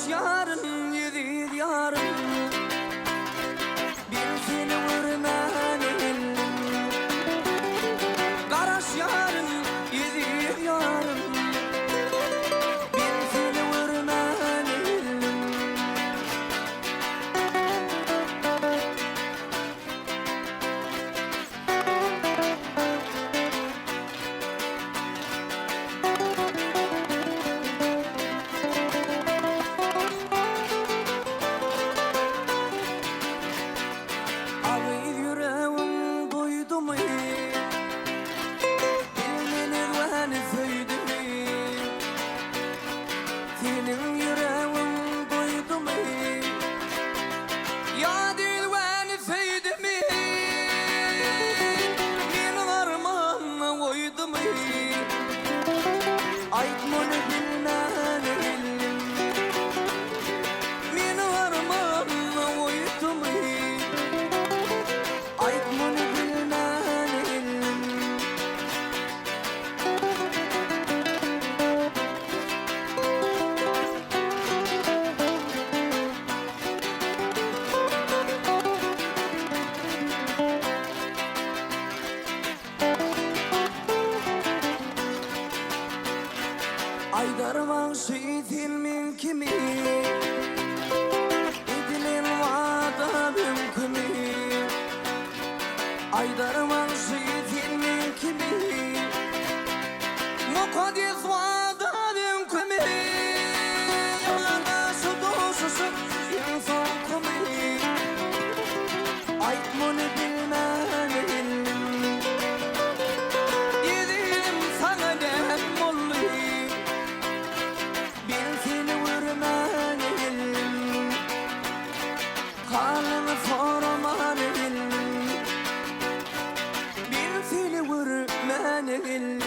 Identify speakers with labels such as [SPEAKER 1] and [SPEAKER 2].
[SPEAKER 1] Karaş yarın yedi yarın bir seni vurmanın. Karaş yarın yedi yarın bir seni vurmanın. Senin yüreğin duydu mu? Ya dilveni feydi mi? Benim armağanla koydu mu? Aytmanı bilmenin benim armağanla koydu mu? Aytmanı bilmenin. Aydarman şehidin min kimi edilen vada mümkün mi? Aydarman şehidin min kimi mukaddes vada mümkün mi? Yana şu doşuşun insan kimi aytmanı bilmenin. Yedim sana dem ollu kalın formanın bir fili vurmanın.